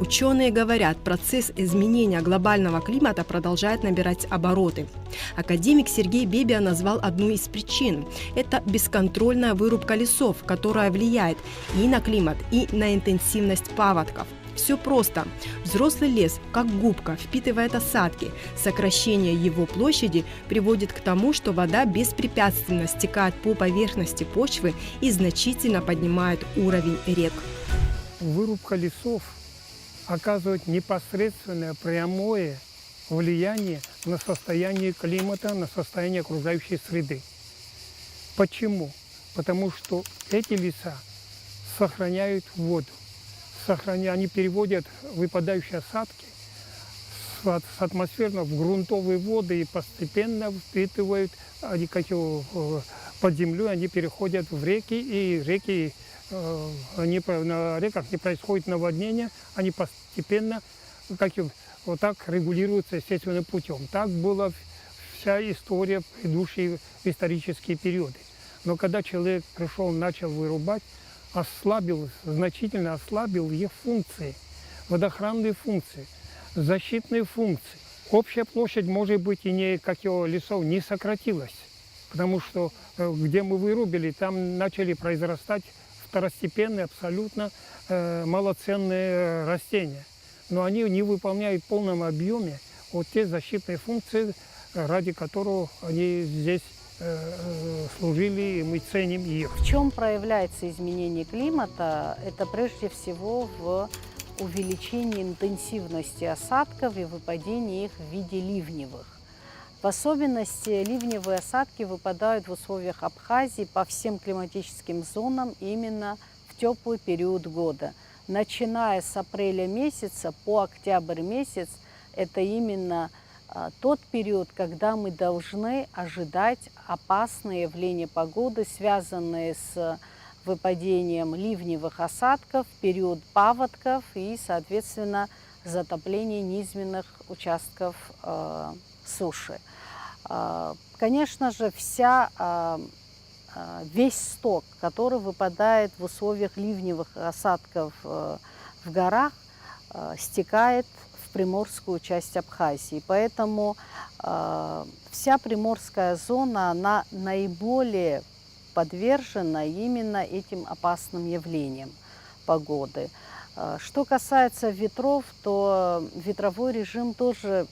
Ученые говорят, процесс изменения глобального климата продолжает набирать обороты. Академик Сергей Бебия назвал одну из причин. Это бесконтрольная вырубка лесов, которая влияет и на климат, и на интенсивность паводков. Все просто. Взрослый лес, как губка, впитывает осадки. Сокращение его площади приводит к тому, что вода беспрепятственно стекает по поверхности почвы и значительно поднимает уровень рек. Вырубка лесов оказывает непосредственное прямое влияние на состояние климата, на состояние окружающей среды. Почему? Потому что эти леса сохраняют воду. Они переводят выпадающие осадки с атмосферного в грунтовые воды и постепенно впитывают, они под землей, они переходят в реки, и реки, на реках не происходит наводнения, они постепенно вот так регулируются естественным путем. Так была вся история, предыдущие исторические периоды. Но когда человек пришел, начал вырубать, значительно ослабил их функции, водоохранные функции, защитные функции. Общая площадь, может быть, и лесов не сократилась, потому что где мы вырубили, там начали произрастать второстепенные, абсолютно малоценные растения. Но они не выполняют в полном объеме вот те защитные функции, ради которых они здесь служили, и мы ценим их. В чем проявляется изменение климата? Это прежде всего в увеличении интенсивности осадков и выпадении их в виде ливневых. В особенности ливневые осадки выпадают в условиях Абхазии по всем климатическим зонам именно в теплый период года. Начиная с апреля месяца по октябрь месяц, это именно тот период, когда мы должны ожидать опасные явления погоды, связанные с выпадением ливневых осадков, период паводков и, соответственно, затопление низменных участков суши. Конечно же, весь сток, который выпадает в условиях ливневых осадков в горах, стекает в приморскую часть Абхазии. Поэтому вся приморская зона, она наиболее подвержена именно этим опасным явлениям погоды. Что касается ветров, то ветровой режим тоже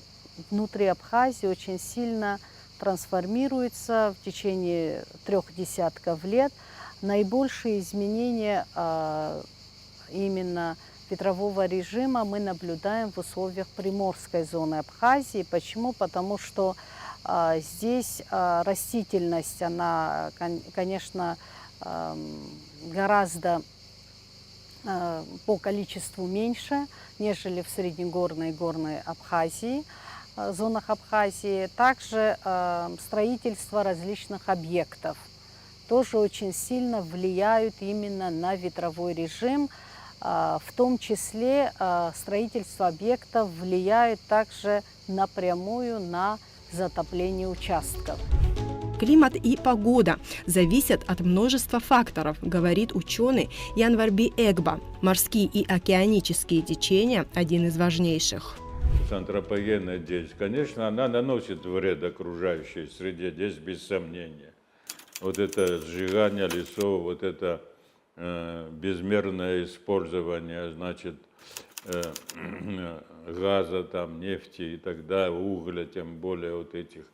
внутри Абхазии очень сильно трансформируется в течение 3 десятков лет. Наибольшие изменения именно ветрового режима мы наблюдаем в условиях приморской зоны Абхазии. Почему? Потому что здесь растительность, она, конечно, гораздо по количеству меньше, нежели в среднегорной и горной Абхазии, зонах Абхазии. Также строительство различных объектов тоже очень сильно влияют именно на ветровой режим. В том числе строительство объектов влияет также напрямую на затопление участков. Климат и погода зависят от множества факторов, говорит ученый Январби Эгба. Морские и океанические течения – один из важнейших. Антропогенная деятельность, конечно, она наносит вред окружающей среде, здесь без сомнения. Вот это сжигание лесов, вот это безмерное использование, значит, газа, там, нефти и так далее, угля, тем более вот этих,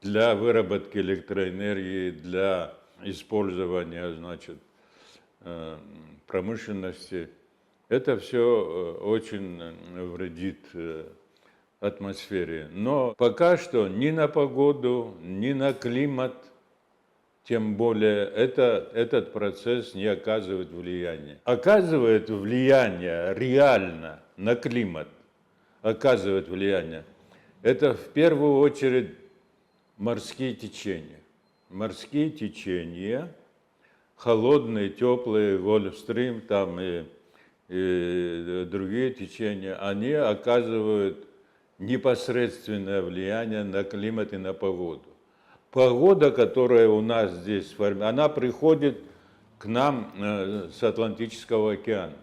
для выработки электроэнергии, для использования, значит, промышленности. Это все очень вредит атмосфере. Но пока что ни на погоду, ни на климат, тем более этот процесс не оказывает влияния. Оказывает влияние реально на климат, оказывает влияние. Это в первую очередь морские течения. Морские течения, холодные, теплые, Гольфстрим там и другие течения, они оказывают непосредственное влияние на климат и на погоду. Погода, которая у нас здесь, она приходит к нам с Атлантического океана.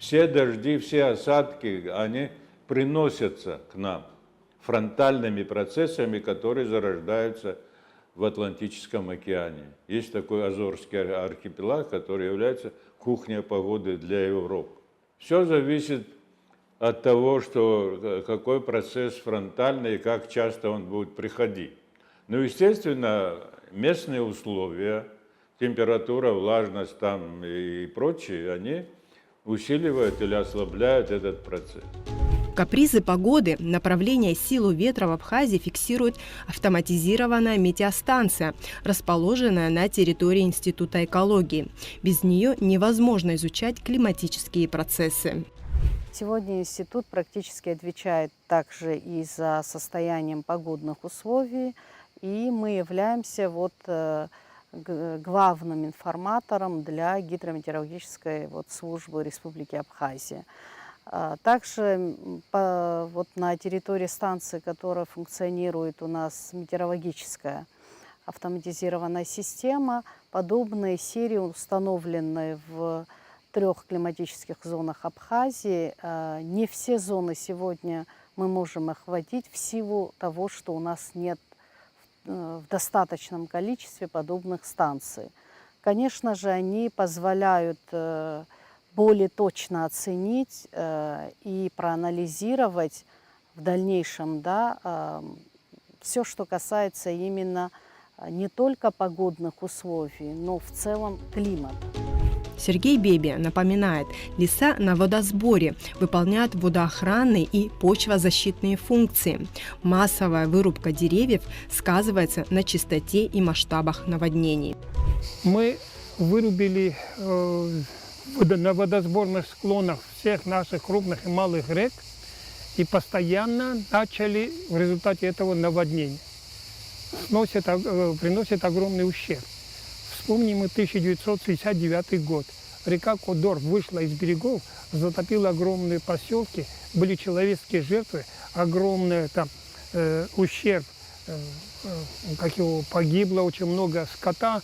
Все дожди, все осадки, они приносятся к нам фронтальными процессами, которые зарождаются в Атлантическом океане. Есть такой Азорский архипелаг, который является кухней погоды для Европы. Все зависит от того, какой процесс фронтальный и как часто он будет приходить. Ну, естественно, местные условия, температура, влажность там и прочее, они усиливают или ослабляют этот процесс. Капризы погоды, направление, силу ветра в Абхазии фиксирует автоматизированная метеостанция, расположенная на территории Института экологии. Без нее невозможно изучать климатические процессы. Сегодня институт практически отвечает также и за состоянием погодных условий, и мы являемся главным информатором для гидрометеорологической службы Республики Абхазия. Также на территории станции, которая функционирует у нас метеорологическая автоматизированная система, подобные серии, установленные в 3 климатических зонах Абхазии. Не все зоны сегодня мы можем охватить в силу того, что у нас нет в достаточном количестве подобных станций. Конечно же, они позволяют более точно оценить и проанализировать в дальнейшем все, что касается именно не только погодных условий, но в целом климата. Сергей Бебия напоминает, леса на водосборе выполняют водоохранные и почвозащитные функции. Массовая вырубка деревьев сказывается на частоте и масштабах наводнений. Мы вырубили на водосборных склонах всех наших крупных и малых рек и постоянно начали в результате этого наводнения. Приносит огромный ущерб. Вспомним 1969 год. Река Кодор вышла из берегов, затопила огромные поселки, были человеческие жертвы, огромный ущерб, погибло очень много скота,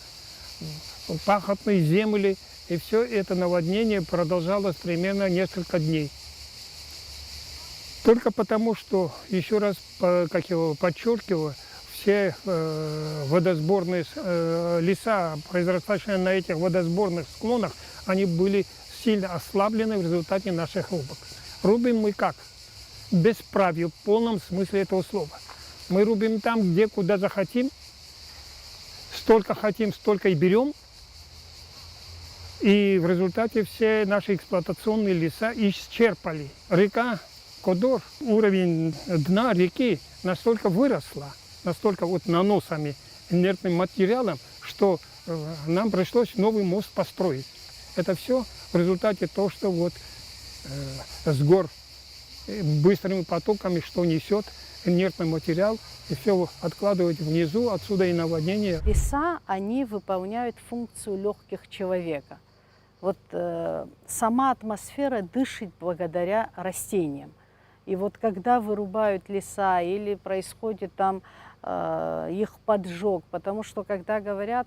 пахотные земли. И все это наводнение продолжалось примерно несколько дней. Только потому, что, еще раз подчеркиваю, все водосборные леса, произрастающие на этих водосборных склонах, они были сильно ослаблены в результате наших рубок. Рубим мы как? Бесправие, в полном смысле этого слова. Мы рубим там, куда захотим, столько хотим, столько и берем. И в результате все наши эксплуатационные леса исчерпали. Река Кодор, уровень дна реки настолько выросла, настолько наносами, инертным материалом, что нам пришлось новый мост построить. Это все в результате того, что с гор быстрыми потоками, что несет инертный материал, и все откладывать внизу, отсюда и наводнение. Леса, они выполняют функцию легких человека. Сама атмосфера дышит благодаря растениям. И когда вырубают леса или происходит их поджог, потому что когда говорят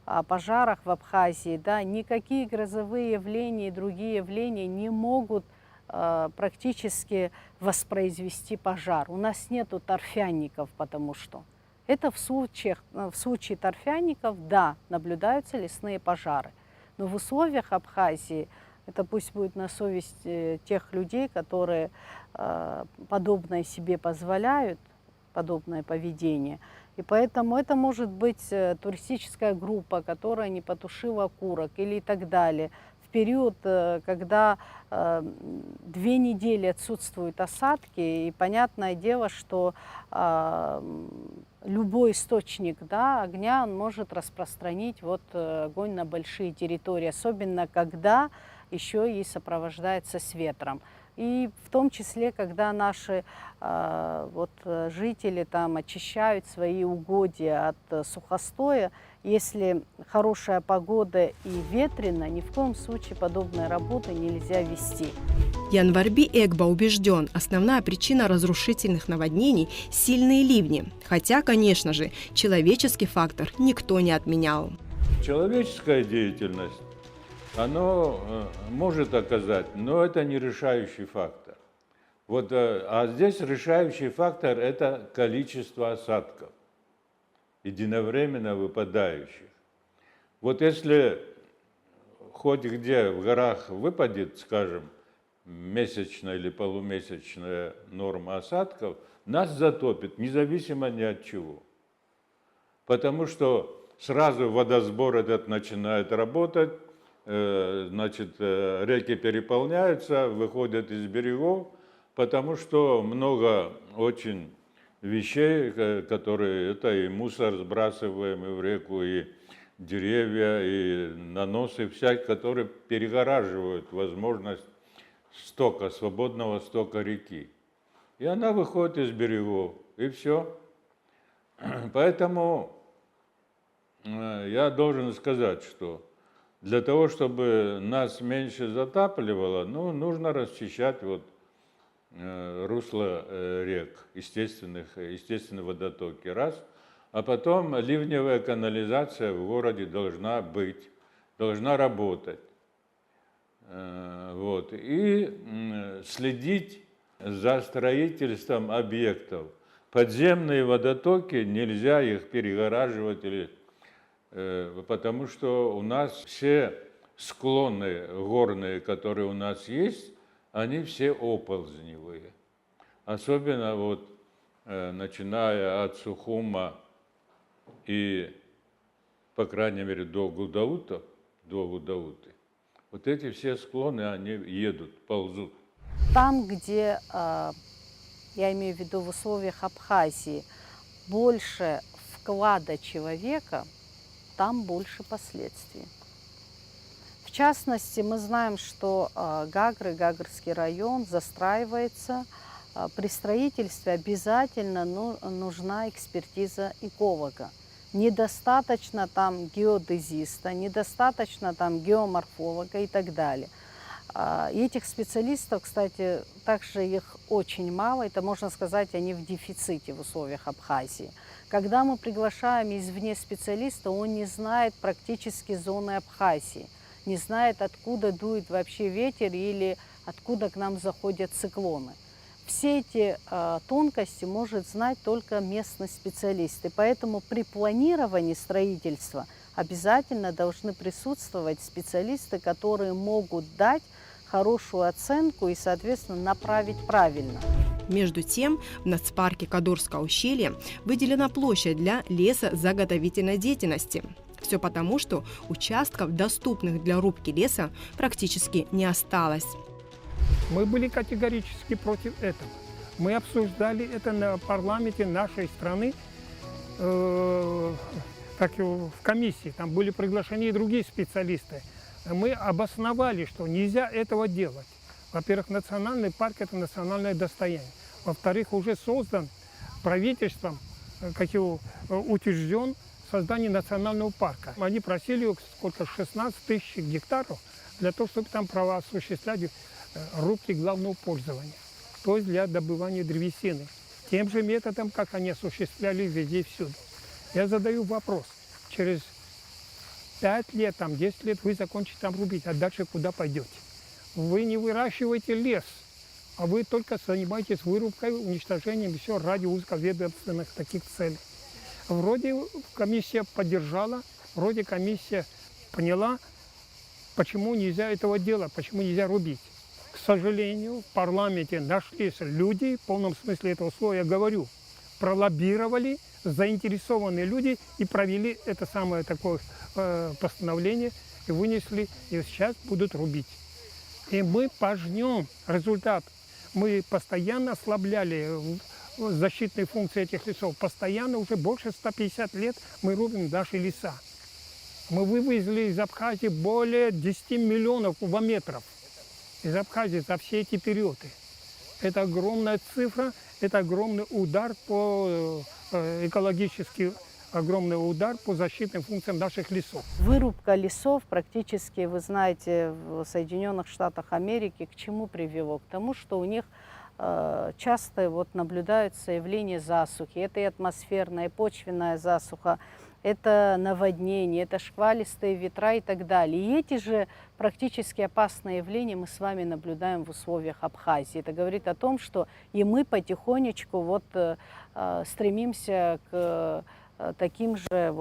о пожарах в Абхазии, никакие грозовые явления и другие явления не могут практически воспроизвести пожар. У нас нету торфяников, потому что это в случае торфяников, наблюдаются лесные пожары. Но в условиях Абхазии, это пусть будет на совесть тех людей, которые подобное себе позволяют, подобное поведение. И поэтому это может быть туристическая группа, которая не потушила окурок или и так далее. В период, когда 2 недели отсутствуют осадки, и понятное дело, что любой источник огня он может распространить огонь на большие территории, особенно когда еще и сопровождается с ветром. И в том числе, когда наши жители очищают свои угодья от сухостоя, если хорошая погода и ветрено, ни в коем случае подобной работы нельзя вести. Январби Эгба убежден, основная причина разрушительных наводнений – сильные ливни. Хотя, конечно же, человеческий фактор никто не отменял. Человеческая деятельность оно может оказать, но это не решающий фактор. Вот, а здесь решающий фактор – это количество осадков, единовременно выпадающих. Вот если хоть где в горах выпадет, скажем, месячная или полумесячная норма осадков, нас затопит, независимо ни от чего. Потому что сразу водосбор этот начинает работать, значит, реки переполняются, выходят из берегов, потому что много очень вещей, которые, это и мусор сбрасываемый в реку, и деревья, и наносы всякие, которые перегораживают возможность стока, свободного стока реки. И она выходит из берегов, и все. Поэтому я должен сказать, что для того, чтобы нас меньше затапливало, ну, нужно расчищать вот русло рек, естественные водотоки, раз. А потом ливневая канализация в городе должна быть, должна работать. Вот. И следить за строительством объектов. Подземные водотоки, нельзя их перегораживать, потому что у нас все склоны горные, которые у нас есть, они все оползневые. Особенно вот, начиная от Сухума и, по крайней мере, до Гудауты, вот эти все склоны, они едут, ползут. Там, где, я имею в виду в условиях Абхазии, больше вклада человека, там больше последствий. В частности, мы знаем, что Гагрский район застраивается. При строительстве обязательно нужна экспертиза эколога. Недостаточно там геодезиста, недостаточно там геоморфолога и так далее. И этих специалистов, кстати, также их очень мало, это, можно сказать, они в дефиците в условиях Абхазии. Когда мы приглашаем извне специалиста, он не знает практически зоны Абхазии, не знает, откуда дует вообще ветер или откуда к нам заходят циклоны. Все эти тонкости может знать только местный специалист. И поэтому при планировании строительства обязательно должны присутствовать специалисты, которые могут дать хорошую оценку и, соответственно, направить правильно. Между тем, в нацпарке Кадорского ущелья выделена площадь для лесозаготовительной деятельности. Все потому, что участков, доступных для рубки леса, практически не осталось. Мы были категорически против этого. Мы обсуждали это на парламенте нашей страны, как и в комиссии. Там были приглашены и другие специалисты. Мы обосновали, что нельзя этого делать. Во-первых, национальный парк – это национальное достояние. Во-вторых, уже создан правительством, как его утвержден, создание национального парка. Они просили сколько, 16 тысяч гектаров для того, чтобы там осуществлять рубки главного пользования, то есть для добывания древесины. Тем же методом, как они осуществляли везде и всюду. Я задаю вопрос, через 5 лет, 10 лет вы закончите там рубить, а дальше куда пойдете? Вы не выращиваете лес, а вы только занимаетесь вырубкой, уничтожением, и все ради узковедомственных таких целей. Вроде комиссия поддержала, вроде комиссия поняла, почему нельзя этого делать, почему нельзя рубить. К сожалению, в парламенте нашлись люди, в полном смысле этого слова я говорю, пролоббировали заинтересованные люди и провели это самое такое постановление, и вынесли, и сейчас будут рубить. И мы пожнем результат. Мы постоянно ослабляли защитные функции этих лесов. Постоянно, уже больше 150 лет мы рубим наши леса. Мы вывезли из Абхазии более 10 миллионов кубометров. Из Абхазии за все эти периоды. Это огромная цифра, это огромный удар по экологически, огромный удар по защитным функциям наших лесов. Вырубка лесов практически, вы знаете, в Соединенных Штатах Америки к чему привело? К тому, что у них часто наблюдаются явления засухи. Это и атмосферная, и почвенная засуха, это наводнения, это шквалистые ветра и так далее. И эти же практически опасные явления мы с вами наблюдаем в условиях Абхазии. Это говорит о том, что и мы потихонечку стремимся к таким же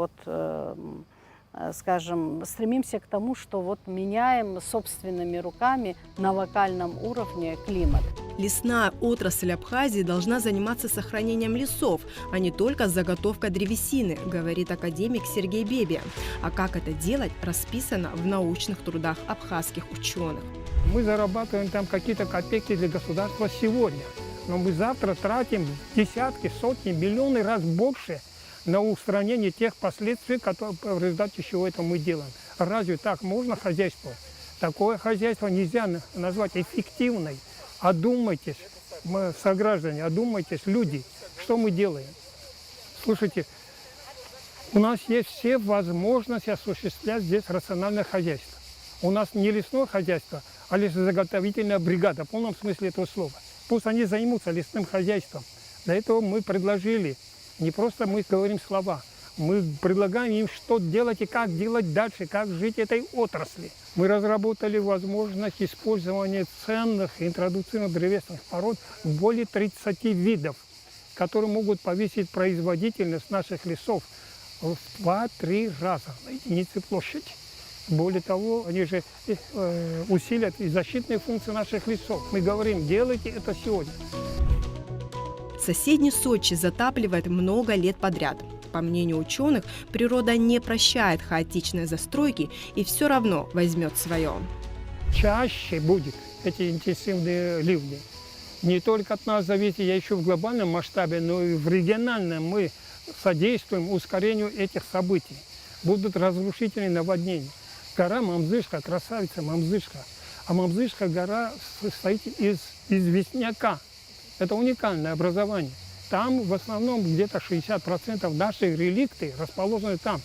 стремимся к тому, что меняем собственными руками на локальном уровне климат. Лесная отрасль Абхазии должна заниматься сохранением лесов, а не только заготовкой древесины, говорит академик Сергей Бебия. А как это делать, расписано в научных трудах абхазских ученых. Мы зарабатываем там какие-то копейки для государства сегодня, но мы завтра тратим десятки, сотни, миллионы раз больше на устранение тех последствий, которые в результате чего это мы делаем. Разве так можно хозяйство? Такое хозяйство нельзя назвать эффективной. Одумайтесь, мы, сограждане, одумайтесь, люди, что мы делаем? Слушайте, у нас есть все возможности осуществлять здесь рациональное хозяйство. У нас не лесное хозяйство, а лесозаготовительная бригада, в полном смысле этого слова. Пусть они займутся лесным хозяйством. Для этого мы предложили, не просто мы говорим слова, мы предлагаем им, что делать и как делать дальше, как жить этой отрасли. Мы разработали возможность использования ценных интродуцированных древесных пород более 30 видов, которые могут повысить производительность наших лесов в 2-3 раза на единице площади. Более того, они же усилят и защитные функции наших лесов. Мы говорим, делайте это сегодня. Соседний Сочи затапливает много лет подряд. По мнению ученых, природа не прощает хаотичной застройки и все равно возьмет свое. Чаще будет эти интенсивные ливни. Не только от нас зависит, я еще в глобальном масштабе, но и в региональном мы содействуем ускорению этих событий. Будут разрушительные наводнения. Гора Мамзышка, красавица Мамзышка. А Мамзышка гора состоит из известняка. Это уникальное образование. Там в основном где-то 60% наших реликты расположены там.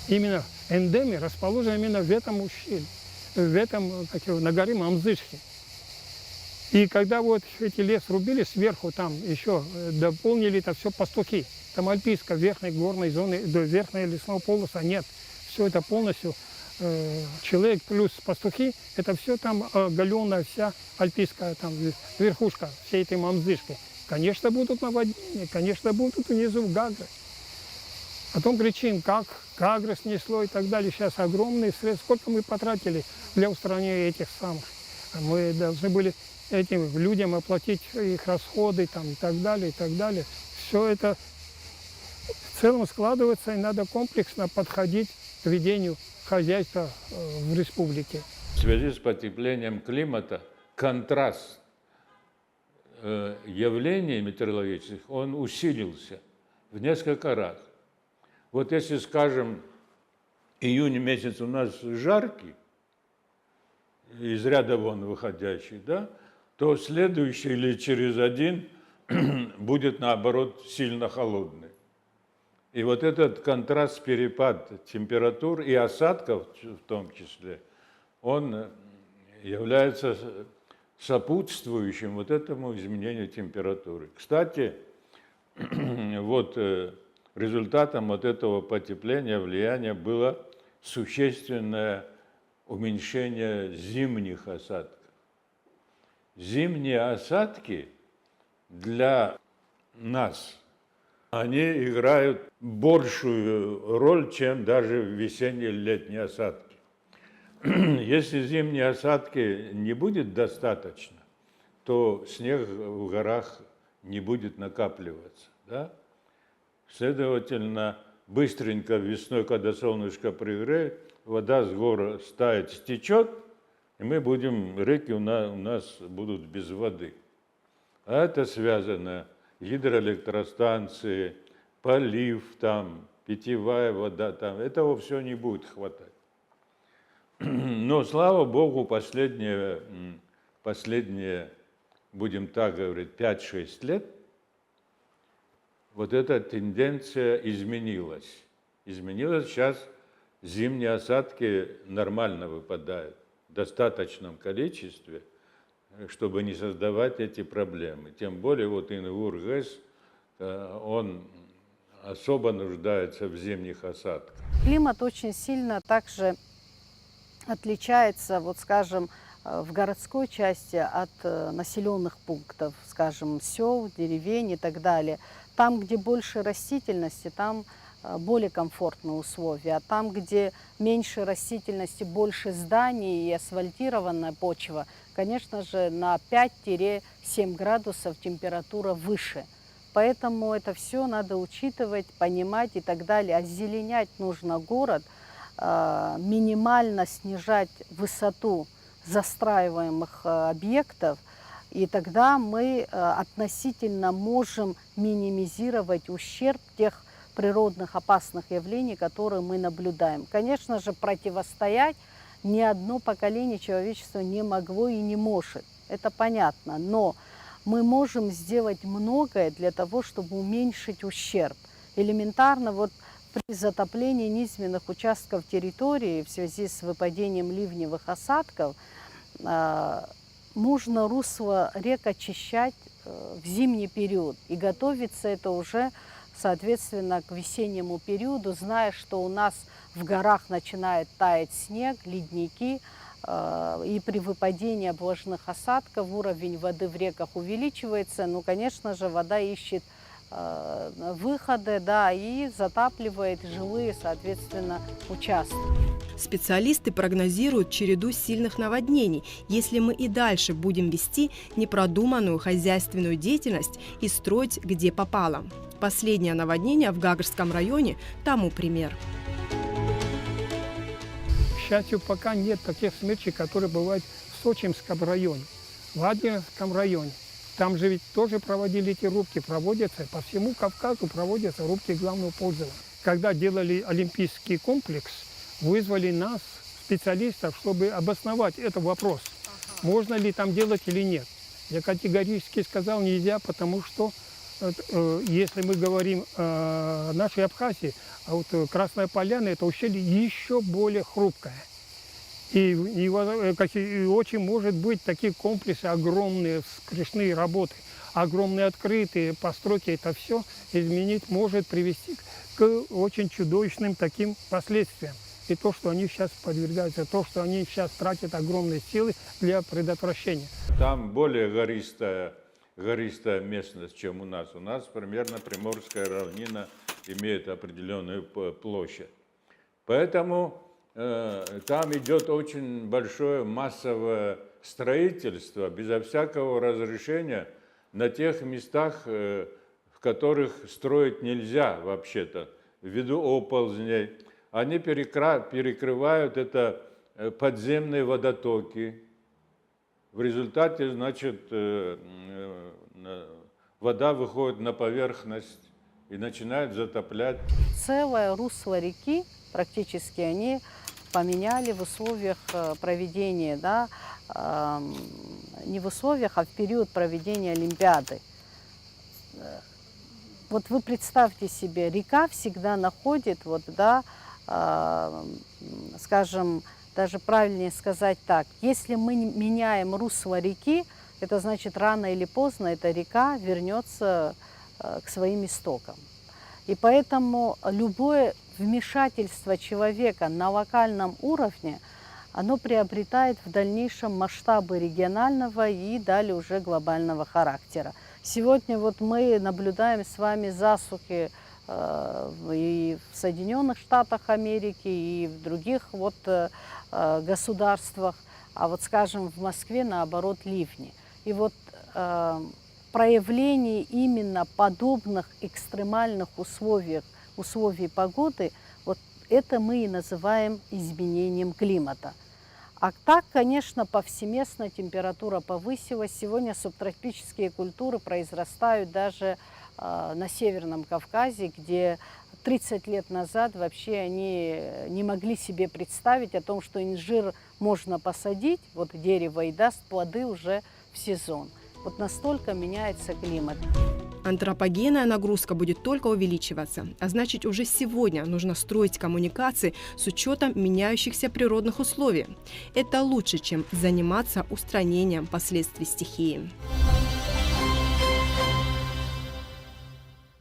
Именно эндемии расположены именно в этом ущелье, на горе Мамзышки. И когда эти лес рубили сверху, там еще дополнили это все пастухи. Там альпийской верхней горной зоны, до верхней лесного полоса нет. Все это полностью человек плюс пастухи, это все там оголенная вся альпийская там верхушка всей этой Мамзышки. Конечно, будут наводнения, конечно, будут внизу Гагры. Потом кричим, как Гагры снесло и так далее. Сейчас огромные средства. Сколько мы потратили для устранения этих самых. Мы должны были этим людям оплатить их расходы там, и так далее, и так далее. Все это в целом складывается, и надо комплексно подходить к ведению хозяйства в республике. В связи с потеплением климата контраст явлений метеорологических, он усилился в несколько раз. Вот если, скажем, июнь месяц у нас жаркий, из ряда вон выходящий, да, то следующий или через один будет, наоборот, сильно холодный. И вот этот контраст, перепад температур и осадков в том числе, он является сопутствующим вот этому изменению температуры. Кстати, вот результатом вот этого потепления, влияния было существенное уменьшение зимних осадков. Зимние осадки для нас, они играют большую роль, чем даже весенние или летние осадки. Если зимние осадки не будет достаточно, то снег в горах не будет накапливаться. Да? Следовательно, быстренько весной, когда солнышко пригреет, вода с гор стает, стечет, и реки у нас будут без воды. А это связано гидроэлектростанции, полив там, питьевая вода там. Этого все не будет хватать. Но, слава Богу, последние, будем так говорить, 5-6 лет, вот эта тенденция изменилась. Изменилась сейчас, зимние осадки нормально выпадают в достаточном количестве, чтобы не создавать эти проблемы. Тем более вот Ингур ГЭС, он особо нуждается в зимних осадках. Климат очень сильно также отличается, вот скажем, в городской части от населенных пунктов, скажем, сел, деревень и так далее. Там, где больше растительности, там более комфортные условия, а там, где меньше растительности, больше зданий и асфальтированная почва, конечно же, на 5-7 градусов температура выше. Поэтому это все надо учитывать, понимать и так далее. Озеленять нужно город, минимально снижать высоту застраиваемых объектов, и тогда мы относительно можем минимизировать ущерб тех природных опасных явлений, которые мы наблюдаем. Конечно же, противостоять ни одно поколение человечества не могло и не может. Это понятно, но мы можем сделать многое для того, чтобы уменьшить ущерб. Элементарно вот при затоплении низменных участков территории в связи с выпадением ливневых осадков нужно русло рек очищать в зимний период. И готовиться это уже, соответственно, к весеннему периоду, зная, что у нас в горах начинает таять снег, ледники, и при выпадении облажных осадков уровень воды в реках увеличивается. Ну, конечно же, вода ищет выходы, да, и затапливает жилые, соответственно, участки. Специалисты прогнозируют череду сильных наводнений, если мы и дальше будем вести непродуманную хозяйственную деятельность и строить где попало. Последнее наводнение в Гагарском районе тому пример. К счастью, пока нет таких смерчей, которые бывают в Сочинском районе, в Владимирском районе. Там же ведь тоже проводили эти рубки, проводятся, по всему Кавказу проводятся рубки главного пользования. Когда делали Олимпийский комплекс, вызвали нас, специалистов, чтобы обосновать этот вопрос, можно ли там делать или нет. Я категорически сказал, нельзя, потому что если мы говорим о нашей Абхазии, а вот Красная Поляна, это ущелье еще более хрупкое. И очень может быть такие комплексы, огромные скоростные работы, огромные открытые постройки, это все изменить может привести к очень чудовищным таким последствиям. И то, что они сейчас подвергаются, то, что они сейчас тратят огромные силы для предотвращения. Там более гористая местность, чем у нас. У нас примерно Приморская равнина имеет определенную площадь. Поэтому там идет очень большое массовое строительство безо всякого разрешения на тех местах, в которых строить нельзя вообще-то, ввиду оползней. Они перекрывают это подземные водотоки. В результате, значит, вода выходит на поверхность и начинает затоплять. Целое русло реки практически они поменяли в условиях проведения, да, не в условиях, а в период проведения Олимпиады. Вот вы представьте себе, река всегда находит, вот, да, скажем, даже правильнее сказать так, если мы меняем русло реки, это значит рано или поздно эта река вернется к своим истокам. И поэтому любое вмешательство человека на локальном уровне, оно приобретает в дальнейшем масштабы регионального и далее уже глобального характера. Сегодня вот мы наблюдаем с вами засухи и в Соединенных Штатах Америки, и в других вот государствах, а вот, скажем, в Москве, наоборот, ливни. И вот проявление именно подобных экстремальных условий погоды, вот это мы и называем изменением климата. А так, конечно, повсеместно температура повысилась. Сегодня субтропические культуры произрастают даже на Северном Кавказе, где 30 лет назад вообще они не могли себе представить о том, что инжир можно посадить, вот дерево, и даст плоды уже в сезон. Вот настолько меняется климат. Антропогенная нагрузка будет только увеличиваться, а значит, уже сегодня нужно строить коммуникации с учетом меняющихся природных условий. Это лучше, чем заниматься устранением последствий стихии.